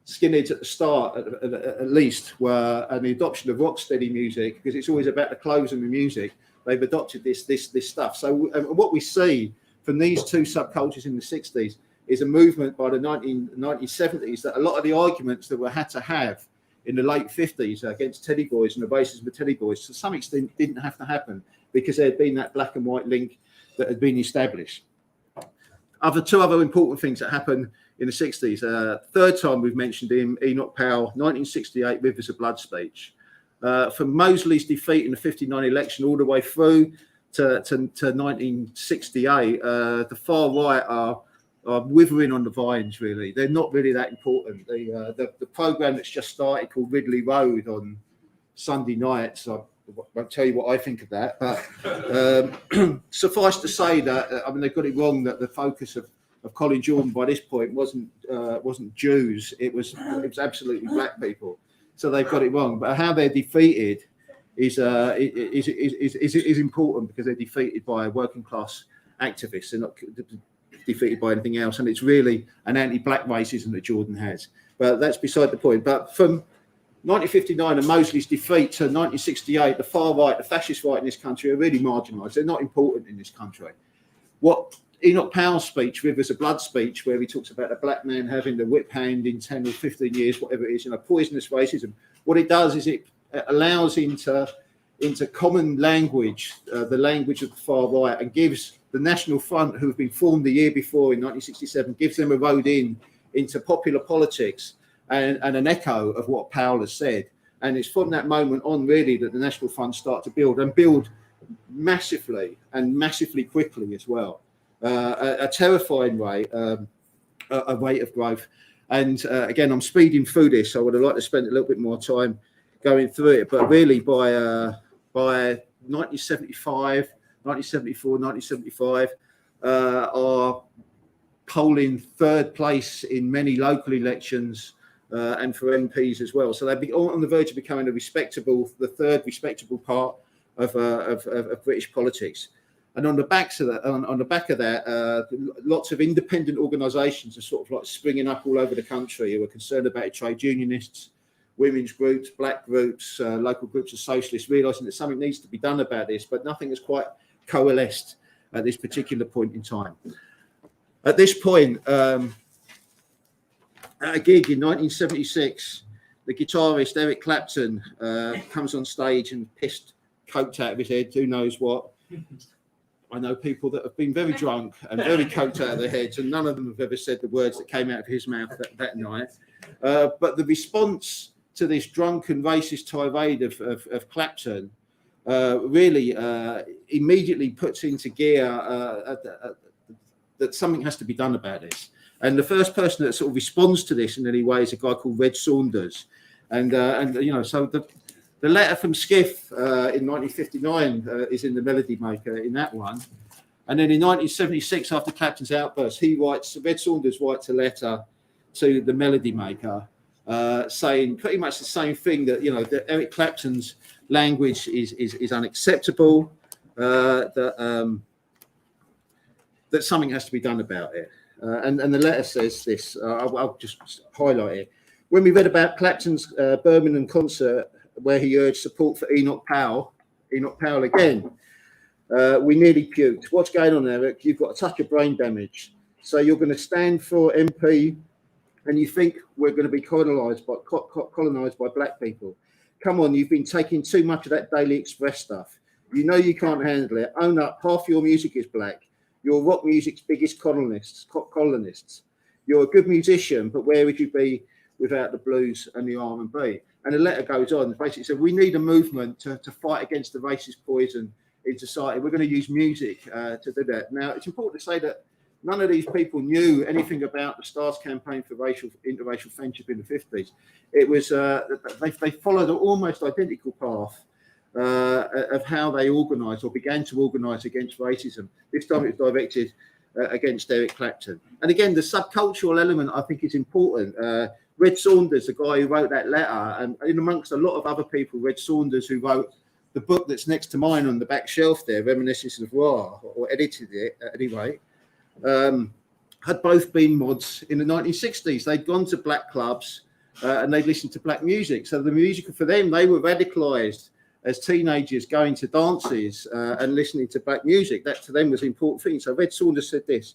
skinheads at the start, at least, were the adoption of rocksteady music, because it's always about the clothes and the music. They've adopted this stuff. So what we see from these two subcultures in the 60s is a movement by the 1970s that a lot of the arguments that we had to have in the late 50s against Teddy Boys and the racism of Teddy Boys, to some extent, didn't have to happen because there had been that black and white link that had been established. Two other important things that happened in the 60s. Third time we've mentioned him, Enoch Powell, 1968 Rivers of Blood speech. From Mosley's defeat in the 59 election all the way through to 1968, the far right are withering on the vines. Really, they're not really that important. The program that's just started called Ridley Road on Sunday nights. I won't tell you what I think of that, but suffice to say that I mean they got it wrong that the focus of Colin Jordan by this point wasn't Jews. It was absolutely black people. So they've got it wrong. But how they're defeated is important because they're defeated by working class activists. They're not defeated by anything else. And it's really an anti-black racism that Jordan has. But that's beside the point. But from 1959 and Mosley's defeat to 1968, the far right, the fascist right in this country are really marginalised. They're not important in this country. What Enoch Powell's speech, Rivers of Blood speech, where he talks about a black man having the whip hand in 10 or 15 years, whatever it is, poisonous racism. What it does is it allows into common language, the language of the far right, and gives the National Front, who have been formed the year before in 1967, gives them a road into popular politics and an echo of what Powell has said. And it's from that moment on, really, that the National Front start to build massively and massively quickly as well. A terrifying rate, a rate of growth. And again, I'm speeding through this. I would have liked to spend a little bit more time going through it. But really, by 1975, 1974, 1975, are polling third place in many local elections and for MPs as well. So they'd be on the verge of becoming the third respectable part of British politics. And on the back of that, lots of independent organisations are sort of like springing up all over the country who are concerned about it. Trade unionists, women's groups, black groups, local groups of socialists, realising that something needs to be done about this, but nothing has quite coalesced at this particular point in time. At this point, at a gig in 1976, the guitarist Eric Clapton comes on stage and pissed coked out of his head, who knows what. I know people that have been very drunk and very coked out of their heads, and none of them have ever said the words that came out of his mouth that night. But the response to this drunken racist tirade of Clapton really immediately puts into gear that something has to be done about this. And the first person that sort of responds to this in any way is a guy called Red Saunders. And so the letter from Skiff in 1959 is in the Melody Maker in that one. And then in 1976, after Clapton's outburst, Red Saunders writes a letter to the Melody Maker saying pretty much the same thing, that, that Eric Clapton's language is unacceptable, that something has to be done about it. And the letter says this, I'll just highlight it. When we read about Clapton's Birmingham concert, where he urged support for Enoch Powell again, we nearly puked. What's going on, Eric? You've got a touch of brain damage. So you're going to stand for MP and you think we're going to be colonized by black people. Come on, you've been taking too much of that Daily Express stuff. You know you can't handle it. Own up, half your music is black. You're rock music's biggest colonists. You're a good musician, but where would you be without the blues and the R&B? And the letter goes on, basically said, we need a movement to fight against the racist poison in society. We're going to use music to do that. Now, it's important to say that none of these people knew anything about the STARS campaign for interracial friendship in the 50s. It was, they followed an almost identical path of how they organised or began to organise against racism. This time it was directed against Eric Clapton. And again, the subcultural element, I think, is important. Red Saunders, the guy who wrote that letter, and in amongst a lot of other people, Red Saunders, who wrote the book that's next to mine on the back shelf there, Reminiscences of Ra, or edited it anyway, had both been mods in the 1960s. They'd gone to black clubs and they'd listened to black music. So the music for them, they were radicalised as teenagers going to dances and listening to black music. That to them was an important thing. So Red Saunders said this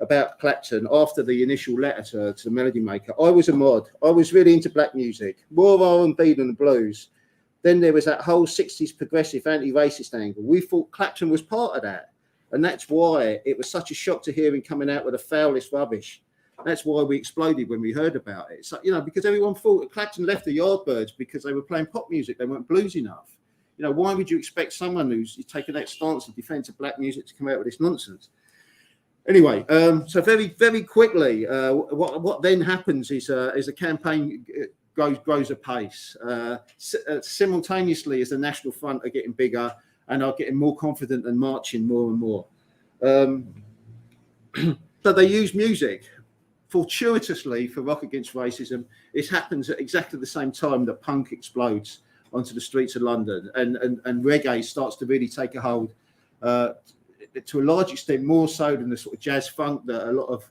about Clapton after the initial letter to the Melody Maker. I was a mod. I was really into black music, more R&B than the blues. Then there was that whole 60s progressive anti-racist angle. We thought Clapton was part of that. And that's why it was such a shock to hear him coming out with the foulest rubbish. That's why we exploded when we heard about it. So, because everyone thought Clapton left the Yardbirds because they were playing pop music. They weren't blues enough. Why would you expect someone who's taken that stance in defence of black music to come out with this nonsense? Anyway, so very quickly, what then happens is a campaign grows apace. Simultaneously, as the National Front are getting bigger and are getting more confident and marching more and more. So they use music. Fortuitously for Rock Against Racism, it happens at exactly the same time that punk explodes onto the streets of London, and reggae starts to really take a hold, to a large extent more so than the sort of jazz funk that a lot of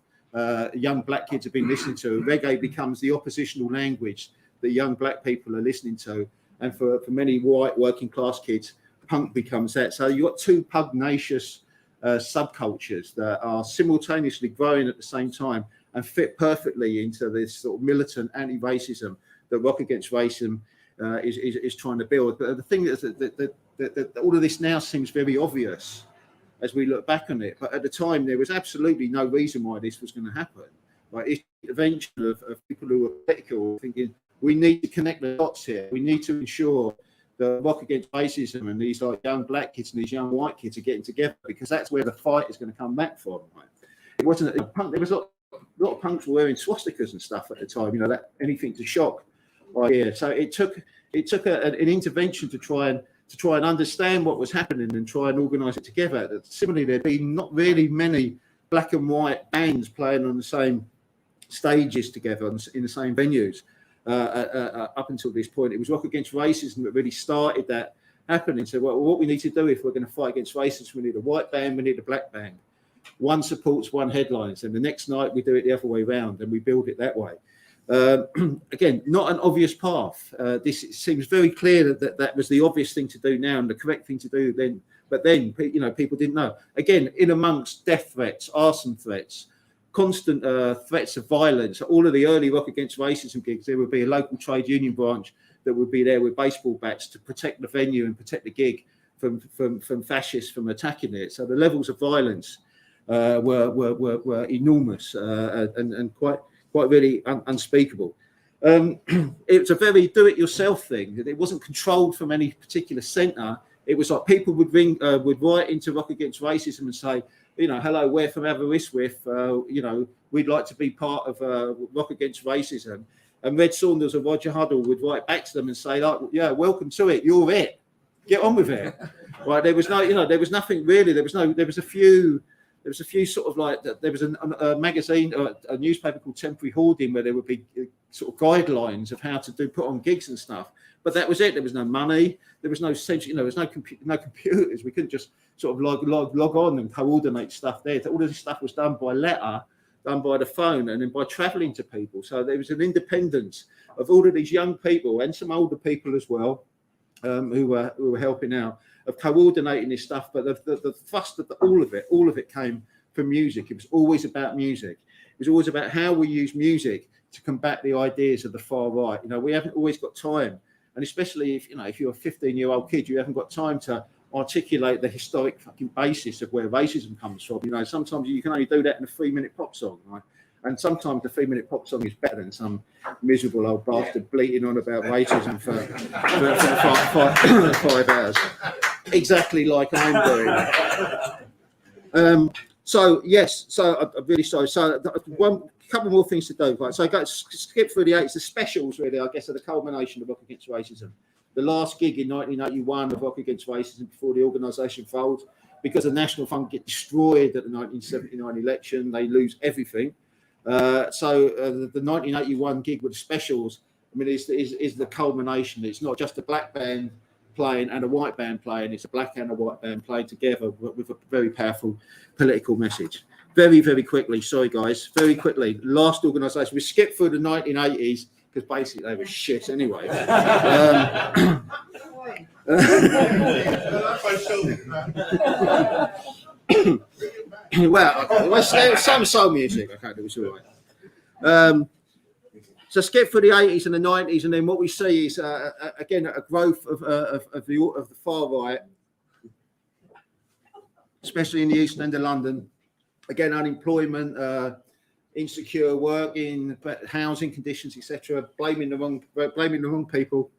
young black kids have been listening to. Reggae becomes the oppositional language that young black people are listening to, and for many white working class kids, punk becomes that. So you've got two pugnacious subcultures that are simultaneously growing at the same time and fit perfectly into this sort of militant anti-racism that Rock Against Racism is trying to build. But the thing is that all of this now seems very obvious as we look back on it. But at the time, there was absolutely no reason why this was going to happen. Like, it's the intervention of people who were political, thinking we need to connect the dots here. We need to ensure that Rock Against Racism and these like young black kids and these young white kids are getting together, because that's where the fight is going to come back from. Right? It wasn't a punk. There was a lot of punks were wearing swastikas and stuff at the time. You know, that anything to shock. Right here. So it took an intervention to try and understand what was happening and try and organise it together. Similarly, there'd been not really many black and white bands playing on the same stages together in the same venues up until this point. It was Rock Against Racism that really started that happening. So what we need to do if we're going to fight against racism, we need a white band, we need a black band. One supports, one headlines, and the next night we do it the other way around and we build it that way. Again, not an obvious path. This seems very clear that was the obvious thing to do now and the correct thing to do then. But then, you know, people didn't know. Again, in amongst death threats, arson threats, constant threats of violence, all of the early Rock Against Racism gigs, there would be a local trade union branch that would be there with baseball bats to protect the venue and protect the gig from fascists from attacking it. So the levels of violence were enormous and quite really unspeakable. It was a very do-it-yourself thing. It wasn't controlled from any particular centre. It was like people would write into Rock Against Racism and say, you know, hello, we're from Aberystwyth. You know, we'd like to be part of Rock Against Racism. And Red Saunders or Roger Huddle would write back to them and say, like, yeah, welcome to it. You're it. Get on with it. Right? There was no, you know, there was nothing really. There was a few sort of like, there was a magazine, a newspaper called Temporary Hoarding, where there would be sort of guidelines of how to put on gigs and stuff. But that was it. There was no money. There was no sense, you know, there was no computers. We couldn't just sort of log on and coordinate stuff there. All of this stuff was done by letter, done by the phone, and then by traveling to people. So there was an independence of all of these young people and some older people as well, who were helping out, of coordinating this stuff. But the thrust of all of it came from music. It was always about music. It was always about how we use music to combat the ideas of the far right. You know, we haven't always got time, and especially if you're a 15-year-old kid, you haven't got time to articulate the historic fucking basis of where racism comes from. You know, sometimes you can only do that in a 3-minute pop song, right? And sometimes the 3-minute pop song is better than some miserable old bastard bleating on about racism for 5 hours. Exactly like I'm doing. So I'm really sorry. So one couple more things to do. Right. So go skip through the 80s. The specials really, I guess, are the culmination of Rock Against Racism. The last gig in 1981 of Rock Against Racism before the organisation folds, because the National Front get destroyed at the 1979 election. They lose everything. So the 1981 gig with the specials, I mean, is the culmination. It's not just a black band playing and a white band playing. It's a black and a white band playing together with a very powerful political message. Very, very quickly. Sorry, guys. Very quickly. Last organisation. We skipped through the 1980s because basically they were shit anyway. Well, some soul music. Okay, it was all right. So skip for the 80s and the 90s, and then what we see is again a growth of the far right, especially in the east end of London. Again, unemployment, insecure working, housing conditions, etc. Blaming the wrong people.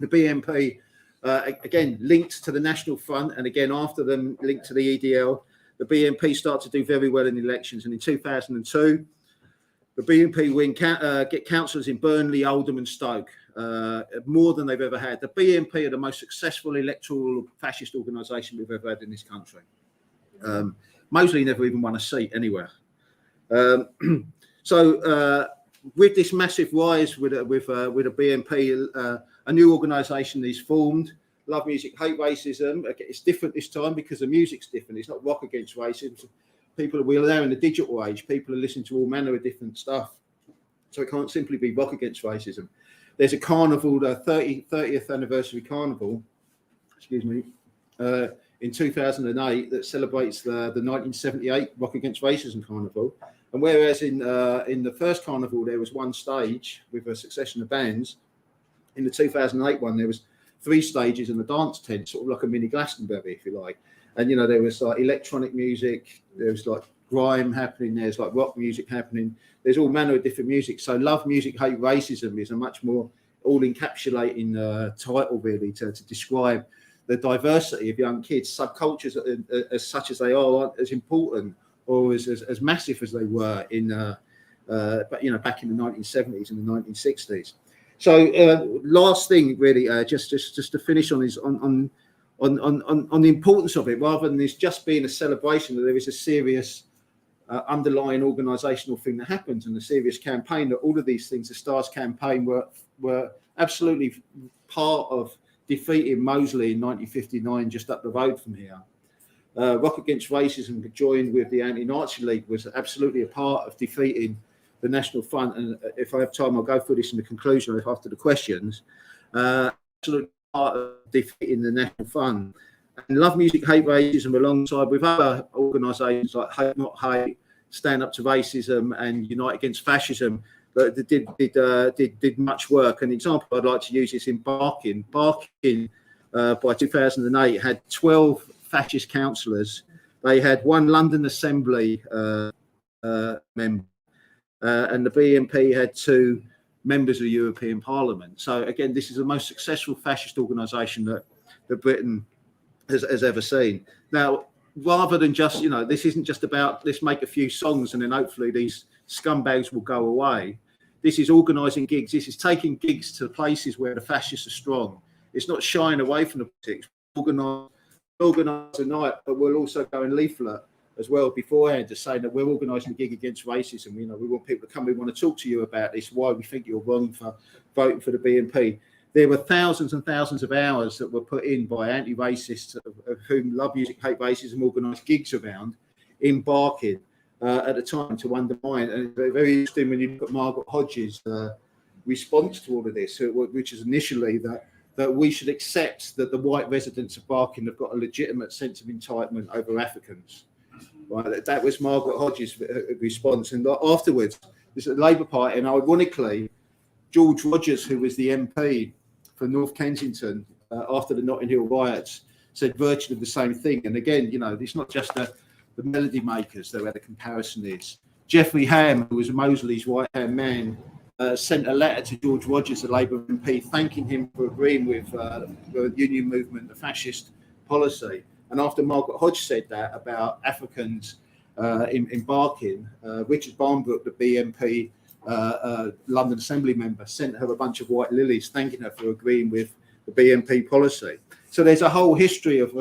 The BNP again linked to the National Front, and again after them linked to the EDL. the BNP start to do very well in elections. And in 2002, the BNP get councillors in Burnley, Oldham and Stoke, more than they've ever had. The BNP are the most successful electoral fascist organisation we've ever had in this country. Mosley never even won a seat anywhere. So with this massive rise with a BNP, a new organisation is formed. Love Music, Hate Racism. It's different this time because the music's different. It's not rock against racism. We're now in the digital age. People are listening to all manner of different stuff. So it can't simply be rock against racism. There's a carnival, the 30th anniversary carnival, in 2008 that celebrates the 1978 Rock Against Racism carnival. And whereas in the first carnival there was one stage with a succession of bands, in the 2008 one there was 3 stages and a dance tent, sort of like a mini Glastonbury, if you like. And there was like electronic music, there was like grime happening, there's like rock music happening, there's all manner of different music. So Love Music, Hate Racism is a much more all encapsulating title really to describe the diversity of young kids. Subcultures as such as they aren't as important or as massive as they were in but back in the 1970s and the 1960s. So last thing really, just to finish on is on the importance of it, rather than this just being a celebration, that there is a serious underlying organisational thing that happens and a serious campaign, that all of these things, the STARS campaign, were absolutely part of defeating Mosley in 1959, just up the road from here. Rock Against Racism, joined with the Anti-Nazi League, was absolutely a part of defeating the National Front. And if I have time, I'll go through this in the conclusion after the questions. Absolutely part of defeating the National Front. And Love Music, Hate Racism, alongside with other organisations like Hate Not Hate, Stand Up to Racism, and Unite Against Fascism, that did much work. An example I'd like to use is in Barking. Barking, by 2008, had 12 fascist councillors. They had 1 London Assembly member, and the BNP had 2 members of the European Parliament. So again, this is the most successful fascist organisation that Britain has ever seen. Now, rather than just, this isn't just about let's make a few songs and then hopefully these scumbags will go away. This is organising gigs. This is taking gigs to places where the fascists are strong. It's not shying away from the politics. Organise a night, but we'll also go and leaflet as well beforehand to say that we're organising a gig against racism. We want people to come. We want to talk to you about this, why we think you're wrong for voting for the BNP. There were thousands and thousands of hours that were put in by anti-racists, of whom Love Music, Hate Racism organised gigs around in Barking at the time to undermine. And it's very interesting when you look at Margaret Hodges' response to all of this, which is initially that we should accept that the white residents of Barking have got a legitimate sense of entitlement over Africans. Right, that was Margaret Hodges' response. And afterwards, this is the Labour Party, and ironically, George Rogers, who was the MP for North Kensington after the Notting Hill riots, said virtually the same thing. And again, it's not just the melody makers where the comparison is. Geoffrey Ham, who was Mosley's right-hand man, sent a letter to George Rogers, the Labour MP, thanking him for agreeing with the union movement, the fascist policy. And after Margaret Hodge said that about Africans in Barking, Richard Barnbrook, the BNP London Assembly member, sent her a bunch of white lilies thanking her for agreeing with the BNP policy. So there's a whole history of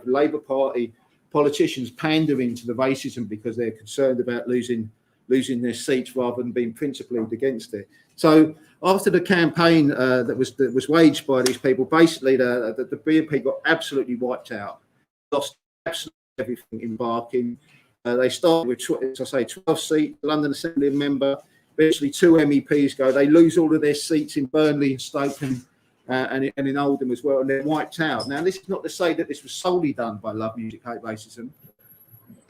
Labour Party politicians pandering to the racism because they're concerned about losing their seats rather than being principally against it. So after the campaign that was waged by these people, basically the BNP got absolutely wiped out, lost absolutely everything in Barking. They started with, 12 seats, London Assembly member. Eventually 2 MEPs go. They lose all of their seats in Burnley and Stoke and in Oldham as well, and they're wiped out. Now, this is not to say that this was solely done by Love Music, Hate Racism.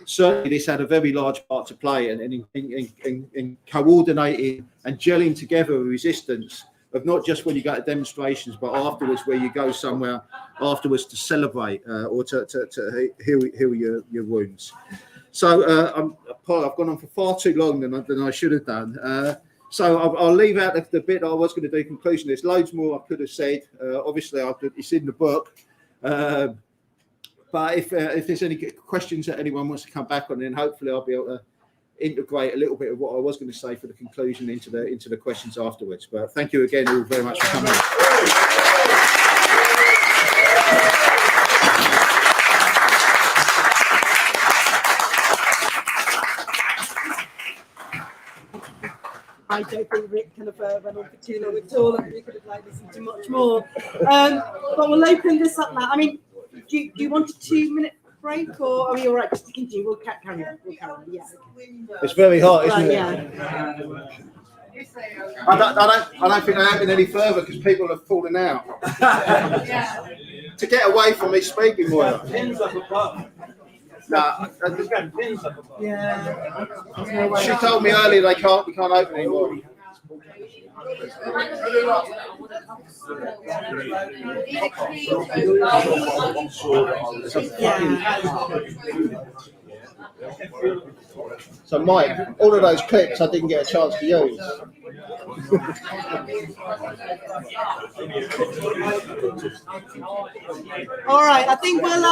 Certainly, this had a very large part to play in coordinating and gelling together a resistance of not just when you go to demonstrations, but afterwards, where you go somewhere afterwards to celebrate or to heal your wounds. So I've gone on for far too long than I should have done. So I'll leave out the bit I was going to do conclusion. There's loads more I could have said. Obviously, it's in the book. But if there's any questions that anyone wants to come back on, then hopefully I'll be able to integrate a little bit of what I was going to say for the conclusion into the questions afterwards. But thank you again all very much for coming. I don't think Rick kind of went on for too long at all, and we could have listened to much more. But we'll open this up now. I mean, do you want a 2-minute break, or are we all right just to continue? We'll carry on. Yeah. It's very hot, isn't it? Yeah. I don't think they're having any further because people are falling out. To get away from me speaking more. Nah, Yeah. she told me earlier we can't open anymore. So Mike, all of those clips I didn't get a chance to use. All right, I think we'll